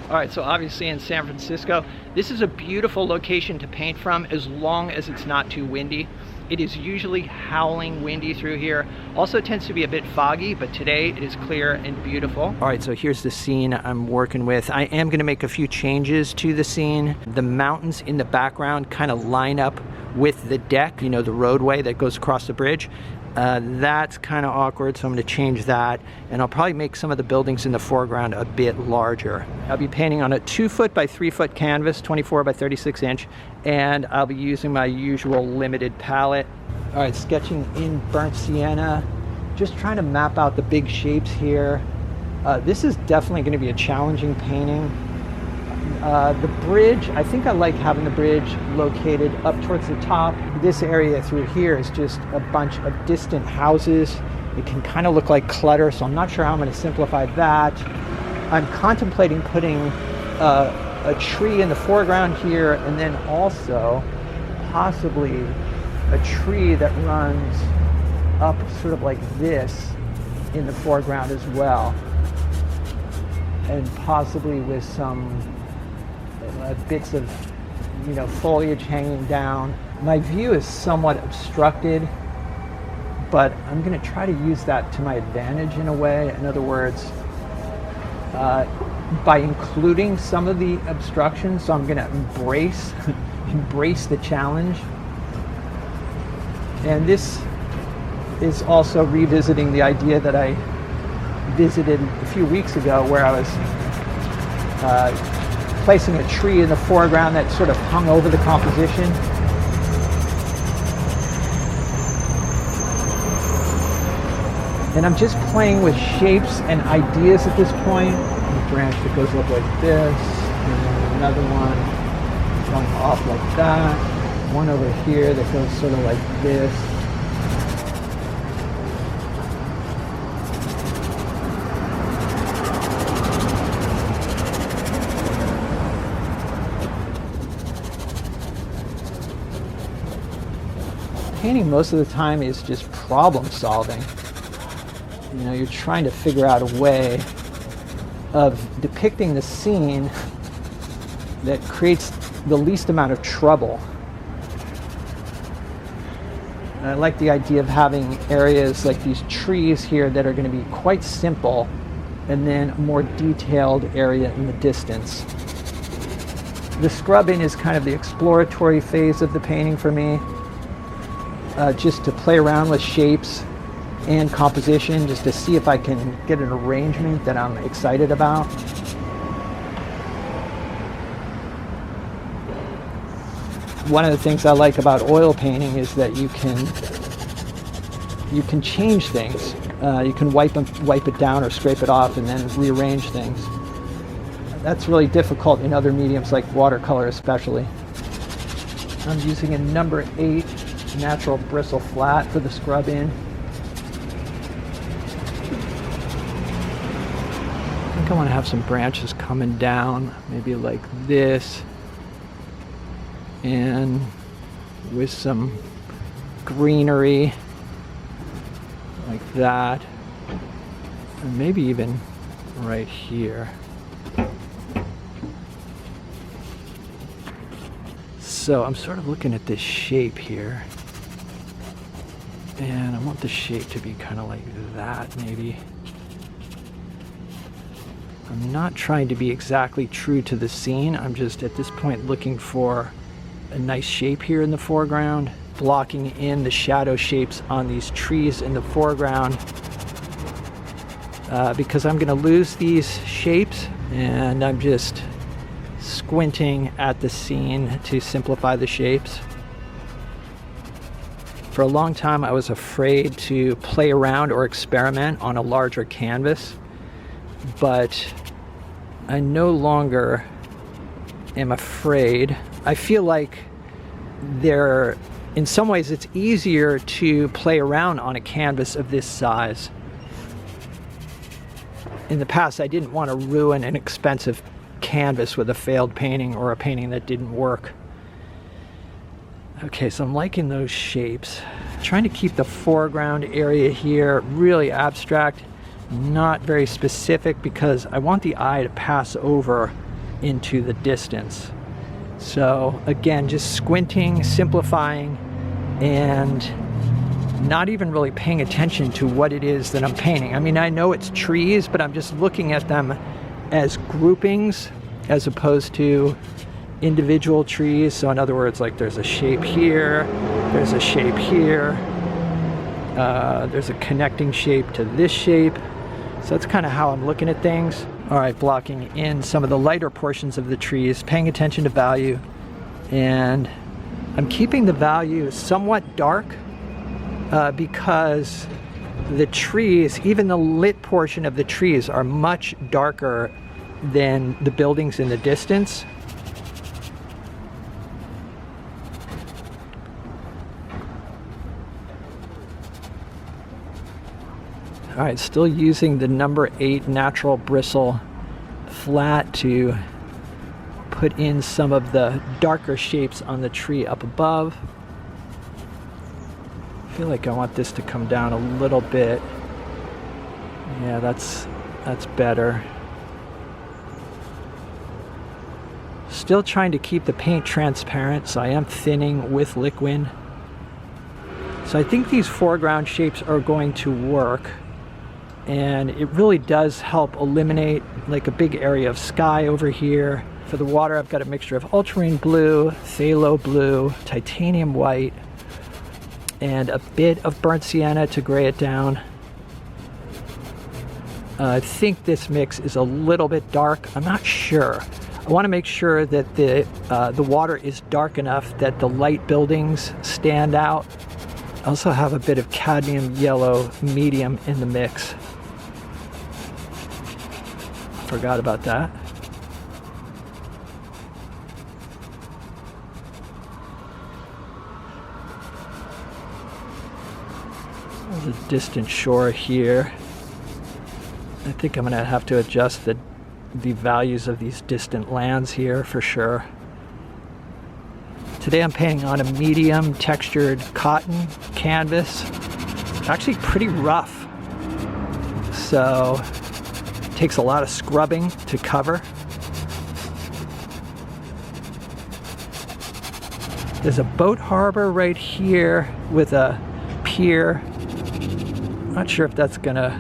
All right, so obviously in San Francisco, this is a beautiful location to paint from as long as it's not too windy. It is usually howling windy through here. Also tends to be a bit foggy, but today it is clear and beautiful. All right, so here's the scene I'm working with. I am gonna make a few changes to the scene. The mountains in the background kind of line up with the deck, you know, the roadway that goes across the bridge. That's kind of awkward, so I'm going to change that, and I'll probably make some of the buildings in the foreground a bit larger. I'll be painting on a 2-foot by 3-foot canvas, 24 by 36 inch, and I'll be using my usual limited palette. All right, sketching in burnt sienna, just trying to map out the big shapes here. This is definitely going to be a challenging painting. The bridge, I think I like having the bridge located up towards the top. This area through here is just a bunch of distant houses. It can kind of look like clutter, so I'm not sure how I'm going to simplify that. I'm contemplating putting a tree in the foreground here, and then also possibly a tree that runs up sort of like this in the foreground as well, and possibly with some bits of, you know, foliage hanging down. My view is somewhat obstructed, but I'm going to try to use that to my advantage in a way. In other words, by including some of the obstructions, so I'm going to embrace the challenge. And this is also revisiting the idea that I visited a few weeks ago, where I was placing a tree in the foreground that sort of hung over the composition. And I'm just playing with shapes and ideas at this point. A branch that goes up like this, and then another one going off like that. One over here that goes sort of like this. Painting most of the time is just problem solving. You know, you're trying to figure out a way of depicting the scene that creates the least amount of trouble. And I like the idea of having areas like these trees here that are going to be quite simple, and then a more detailed area in the distance. The scrubbing is kind of the exploratory phase of the painting for me. Just to play around with shapes and composition, just to see if I can get an arrangement that I'm excited about. One of the things I like about oil painting is that you can change things. You can wipe it down or scrape it off and then rearrange things. That's really difficult in other mediums like watercolor especially. I'm using a number 8 natural bristle flat for the scrub in. I think I want to have some branches coming down, maybe like this, and with some greenery like that, and maybe even right here. So I'm sort of looking at this shape here, and I want the shape to be kind of like that maybe. I'm not trying to be exactly true to the scene. I'm just at this point looking for a nice shape here in the foreground, blocking in the shadow shapes on these trees in the foreground, because I'm going to lose these shapes, and I'm just squinting at the scene to simplify the shapes. For a long time I was afraid to play around or experiment on a larger canvas, but I no longer am afraid. I feel like in some ways it's easier to play around on a canvas of this size. In the past I didn't want to ruin an expensive canvas with a failed painting or a painting that didn't work. Okay, so I'm liking those shapes. Trying to keep the foreground area here really abstract, not very specific, because I want the eye to pass over into the distance. So again, just squinting, simplifying, and not even really paying attention to what it is that I'm painting. I mean, I know it's trees, but I'm just looking at them as groupings as opposed to individual trees. So in other words, like there's a shape here, there's a shape here, there's a connecting shape to this shape. So that's kind of how I'm looking at things. All right, blocking in some of the lighter portions of the trees, paying attention to value, and I'm keeping the value somewhat dark because the trees, even the lit portion of the trees, are much darker than the buildings in the distance. All right, still using the number 8 natural bristle flat to put in some of the darker shapes on the tree up above. I feel like I want this to come down a little bit. Yeah, that's better. Still trying to keep the paint transparent, so I am thinning with liquid. So I think these foreground shapes are going to work. And it really does help eliminate like a big area of sky over here. For the water, I've got a mixture of ultramarine blue, phthalo blue, titanium white, and a bit of burnt sienna to gray it down. I think this mix is a little bit dark. I'm not sure. I want to make sure that the water is dark enough that the light buildings stand out. I also have a bit of cadmium yellow medium in the mix. Forgot about that. There's a distant shore here. I think I'm gonna have to adjust the values of these distant lands here for sure. Today I'm painting on a medium textured cotton canvas. It's actually pretty rough. So takes a lot of scrubbing to cover. There's a boat harbor right here with a pier. Not sure if that's gonna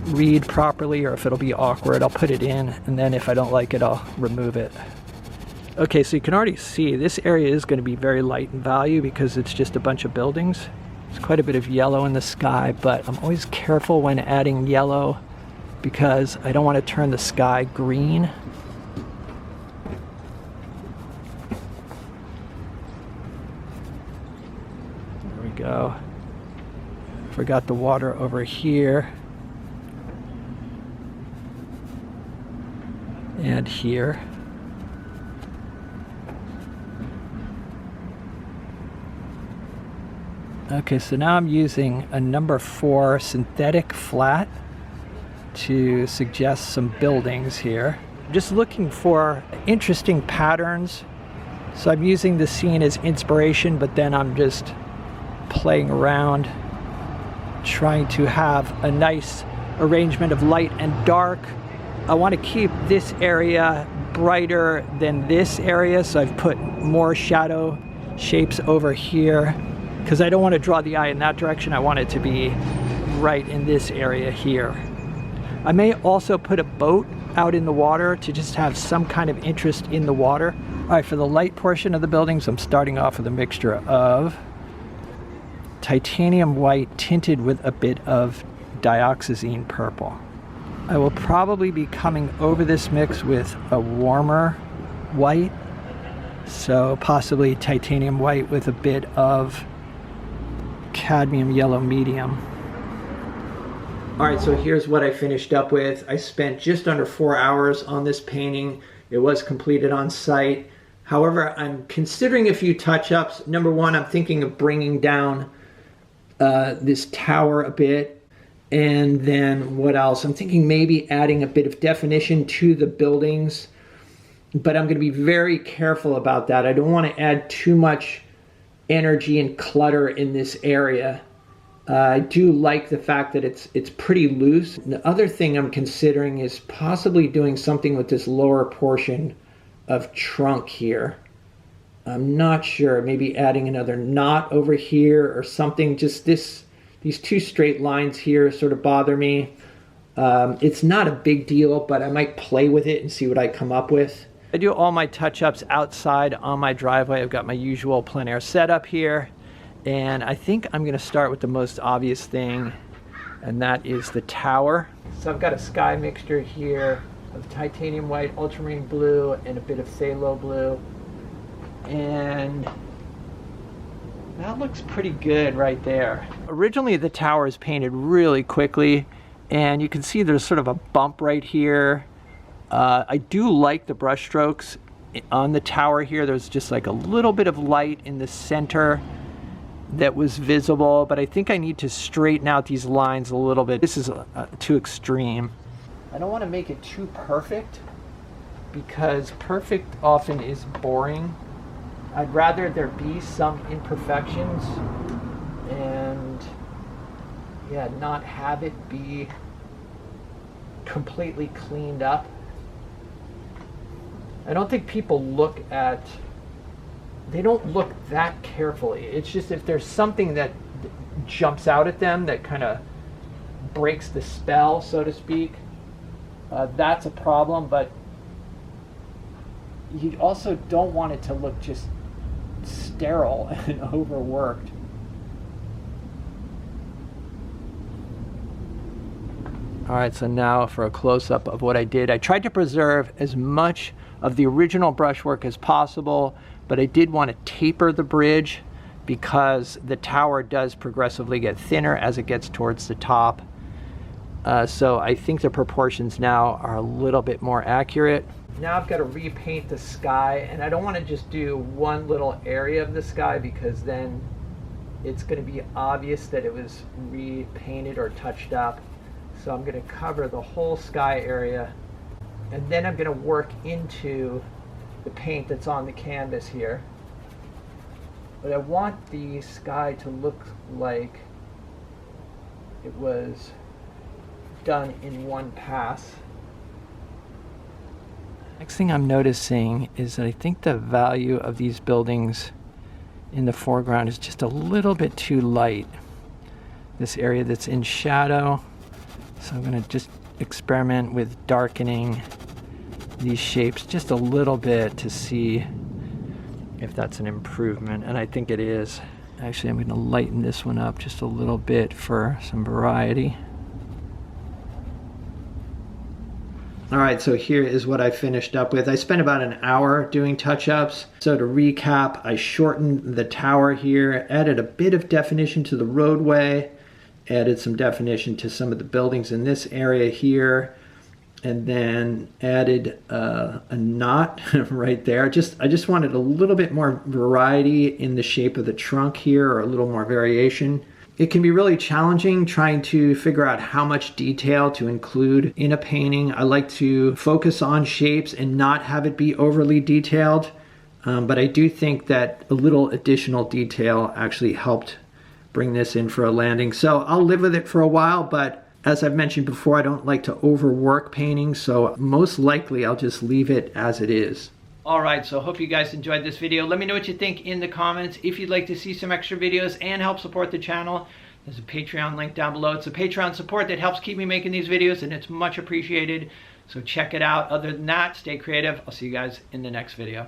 read properly or if it'll be awkward. I'll put it in, and then if I don't like it, I'll remove it. Okay, so you can already see this area is going to be very light in value because it's just a bunch of buildings. There's quite a bit of yellow in the sky, but I'm always careful when adding yellow because I don't want to turn the sky green. There we go. Forgot the water over here. And here. Okay, so now I'm using a number 4 synthetic flat to suggest some buildings here. Just looking for interesting patterns. So I'm using the scene as inspiration, but then I'm just playing around, trying to have a nice arrangement of light and dark. I want to keep this area brighter than this area, so I've put more shadow shapes over here because I don't want to draw the eye in that direction. I want it to be right in this area here. I may also put a boat out in the water to just have some kind of interest in the water. All right, for the light portion of the buildings, I'm starting off with a mixture of titanium white tinted with a bit of dioxazine purple. I will probably be coming over this mix with a warmer white, so possibly titanium white with a bit of cadmium yellow medium. All right, so here's what I finished up with. I spent just under 4 hours on this painting. It was completed on site. However, I'm considering a few touch-ups. Number 1, I'm thinking of bringing down this tower a bit. And then what else? I'm thinking maybe adding a bit of definition to the buildings, but I'm going to be very careful about that. I don't want to add too much energy and clutter in this area. I do like the fact that it's pretty loose. And the other thing I'm considering is possibly doing something with this lower portion of trunk here. I'm not sure, maybe adding another knot over here or something. Just these two straight lines here sort of bother me. It's not a big deal, but I might play with it and see what I come up with. I do all my touch-ups outside on my driveway. I've got my usual plein air setup here. And I think I'm gonna start with the most obvious thing, and that is the tower. So I've got a sky mixture here of titanium white, ultramarine blue, and a bit of phthalo blue. And that looks pretty good right there. Originally the tower is painted really quickly, and you can see there's sort of a bump right here. I do like the brush strokes on the tower here. There's just like a little bit of light in the center that was visible, but I think I need to straighten out these lines a little bit. This is too extreme. I don't want to make it too perfect because perfect often is boring. I'd rather there be some imperfections and yeah, not have it be completely cleaned up. I don't think people look at, they don't look that carefully. It's just if there's something that jumps out at them that kind of breaks the spell, so to speak, that's a problem. But you also don't want it to look just sterile and overworked. All right, so now for a close-up of what I did. I tried to preserve as much of the original brushwork as possible, but I did want to taper the bridge because the tower does progressively get thinner as it gets towards the top. So I think the proportions now are a little bit more accurate. Now I've got to repaint the sky, and I don't want to just do one little area of the sky because then it's going to be obvious that it was repainted or touched up. So I'm going to cover the whole sky area, and then I'm going to work into the paint that's on the canvas here. But I want the sky to look like it was done in one pass. Next thing I'm noticing is that I think the value of these buildings in the foreground is just a little bit too light. This area that's in shadow. So I'm going to just experiment with darkening these shapes just a little bit to see if that's an improvement, and I think it is. Actually, I'm going to lighten this one up just a little bit for some variety. All right, so here is what I finished up with. I spent about an hour doing touch-ups. So to recap, I shortened the tower here, added a bit of definition to the roadway, added some definition to some of the buildings in this area here, and then added a knot right there. I just wanted a little bit more variety in the shape of the trunk here, or a little more variation. It can be really challenging trying to figure out how much detail to include in a painting. I like to focus on shapes and not have it be overly detailed, but I do think that a little additional detail actually helped bring this in for a landing. So I'll live with it for a while, but as I've mentioned before, I don't like to overwork paintings, so most likely I'll just leave it as it is. All right, so hope you guys enjoyed this video. Let me know what you think in the comments. If you'd like to see some extra videos and help support the channel, there's a Patreon link down below. It's a Patreon support that helps keep me making these videos, and it's much appreciated. So check it out. Other than that, stay creative. I'll see you guys in the next video.